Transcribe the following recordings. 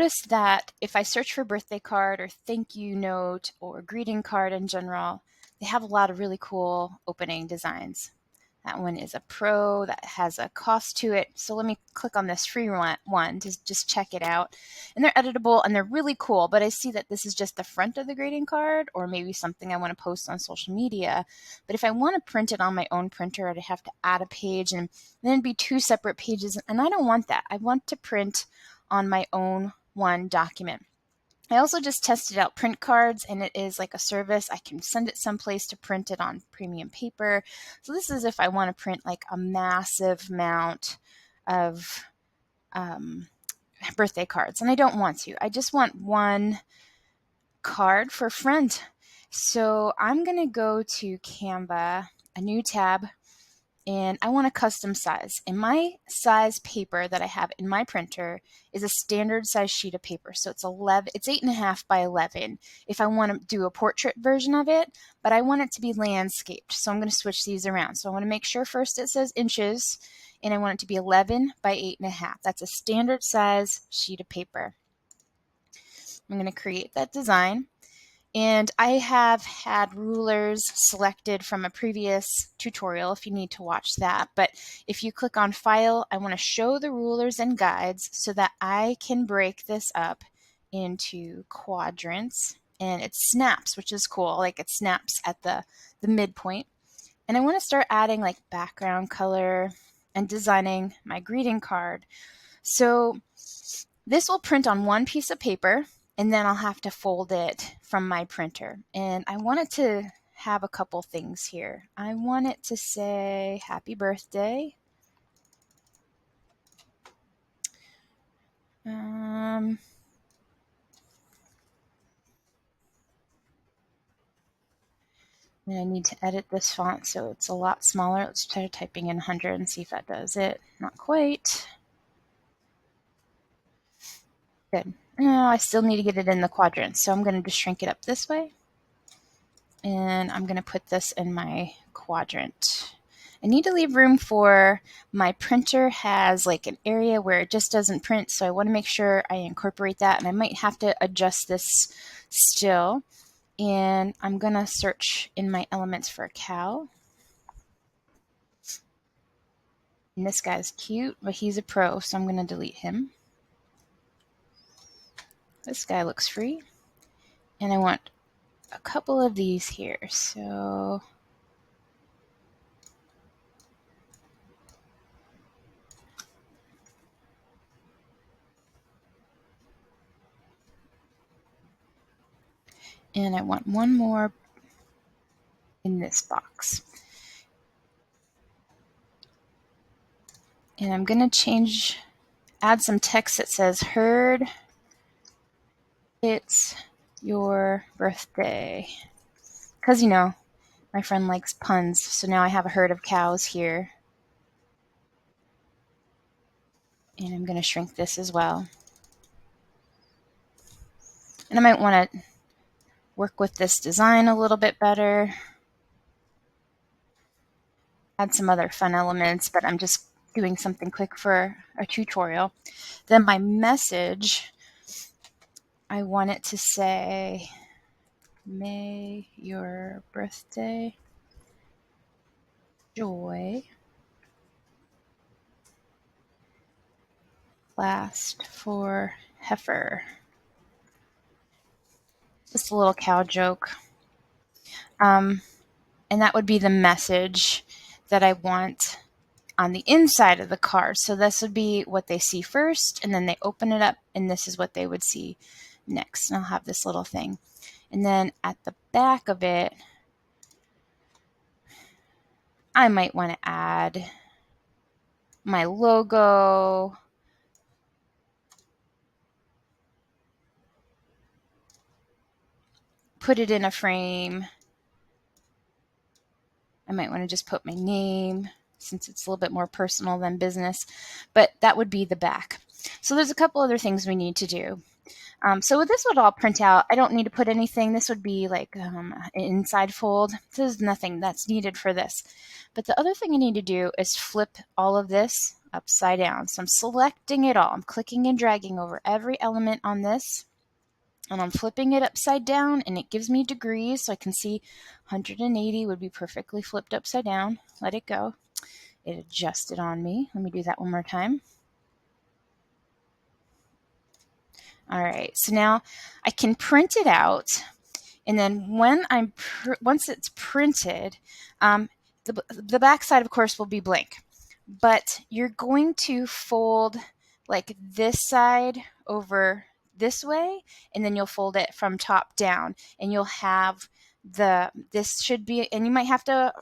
Notice that if I search for birthday card or thank you note or greeting card in general, they have a lot of really cool opening designs. That one is a pro that has a cost to it. So let me click on this free one to just check it out. And they're editable and they're really cool, but I see that this is just the front of the greeting card or maybe something I want to post on social media. But if I want to print it on my own printer, I'd have to add a page and then it'd be two separate pages. And I don't want that. I want to print on my own one document. I also just tested out print cards, and it is like a service. I can send it someplace to print it on premium paper. So this is if I want to print like a massive amount of birthday cards, and I don't want to. I just want one card for a friend. So I'm going to go to Canva, a new tab, and I want a custom size. And my size paper that I have in my printer is a standard size sheet of paper. So it's 8.5 by 11 if I want to do a portrait version of it, but I want it to be landscaped. So I'm going to switch these around. So I want to make sure first it says inches, and I want it to be 11 by 8.5. That's a standard size sheet of paper. I'm going to create that design. And I have had rulers selected from a previous tutorial if you need to watch that. But if you click on File, I want to show the rulers and guides so that I can break this up into quadrants. And it snaps, which is cool. Like it snaps at the midpoint. And I want to start adding like background color and designing my greeting card. So this will print on one piece of paper, and then I'll have to fold it from my printer. And I want it to have a couple things here. I want it to say happy birthday. And I need to edit this font so it's a lot smaller. Let's try typing in 100 and see if that does it. Not quite. Good. No, I still need to get it in the quadrants, so I'm going to just shrink it up this way. And I'm going to put this in my quadrant. I need to leave room for my printer has like an area where it just doesn't print, so I want to make sure I incorporate that, and I might have to adjust this still. And I'm going to search in my elements for a cow. And this guy's cute, but he's a pro, so I'm going to delete him. This guy looks free. And I want a couple of these here. So and I want one more in this box. And I'm going to add some text that says, heard it's your birthday. Because, my friend likes puns, so now I have a herd of cows here. And I'm going to shrink this as well. And I might want to work with this design a little bit better. Add some other fun elements, but I'm just doing something quick for a tutorial. Then my message, I want it to say, may your birthday joy last forever. Just a little cow joke. And that would be the message that I want on the inside of the card. So this would be what they see first, and then they open it up, and this is what they would see next. And I'll have this little thing. And then at the back of it, I might want to add my logo. Put it in a frame. I might want to just put my name since it's a little bit more personal than business, but that would be the back. So there's a couple other things we need to do. So this would all print out. I don't need to put anything. This would be like an inside fold. There's nothing that's needed for this. But the other thing I need to do is flip all of this upside down. So I'm selecting it all. I'm clicking and dragging over every element on this, and I'm flipping it upside down, and it gives me degrees, so I can see 180 would be perfectly flipped upside down. Let it go. It adjusted on me. Let me do that one more time. All right, so now I can print it out, and then when once it's printed, the back side, of course, will be blank. But you're going to fold like this side over this way, and then you'll fold it from top down, and you'll have this should be, and you might have to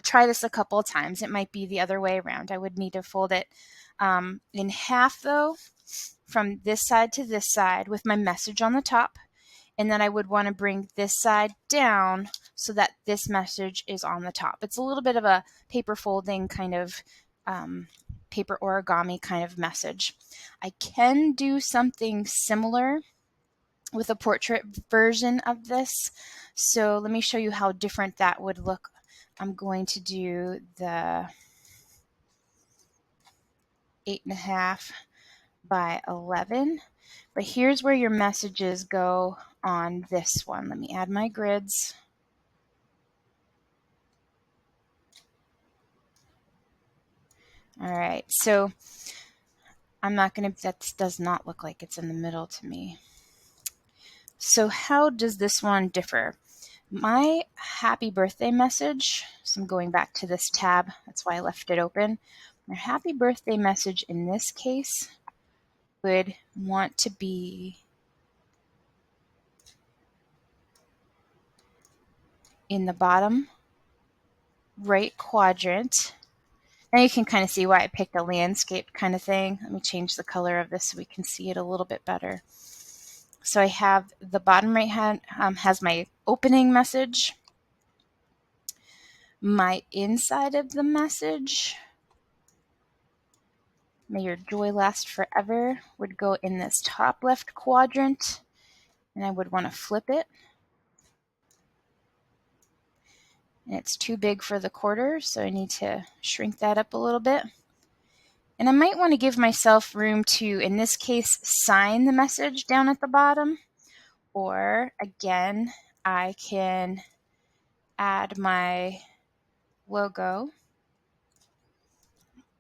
try this a couple of times. It might be the other way around. I would need to fold it in half though, from this side to this side with my message on the top. And then I would want to bring this side down so that this message is on the top. It's a little bit of a paper folding kind of paper origami kind of message. I can do something similar with a portrait version of this. So let me show you how different that would look. I'm going to do the 8.5 by 11. But here's where your messages go on this one. Let me add my grids. All right, so I'm not going to, that does not look like it's in the middle to me. So how does this one differ? My happy birthday message, so I'm going back to this tab, that's why I left it open. My happy birthday message in this case would want to be in the bottom right quadrant. Now you can kind of see why I picked a landscape kind of thing. Let me change the color of this so we can see it a little bit better. So I have the bottom right hand has my opening message. My inside of the message, may your joy last forever, would go in this top left quadrant, and I would want to flip it. And it's too big for the quarter, so I need to shrink that up a little bit. And I might want to give myself room to, in this case, sign the message down at the bottom. Or again, I can add my logo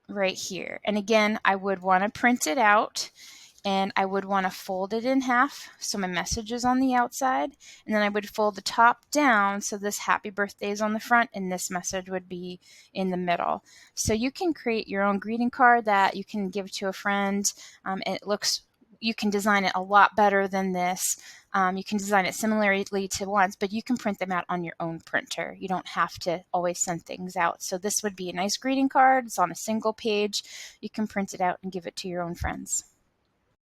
right here. And again, I would want to print it out, and I would want to fold it in half so my message is on the outside, and then I would fold the top down so this happy birthday is on the front and this message would be in the middle. So you can create your own greeting card that you can give to a friend. You can design it a lot better than this. You can design it similarly to once, but you can print them out on your own printer. You don't have to always send things out. So this would be a nice greeting card. It's on a single page. You can print it out and give it to your own friends.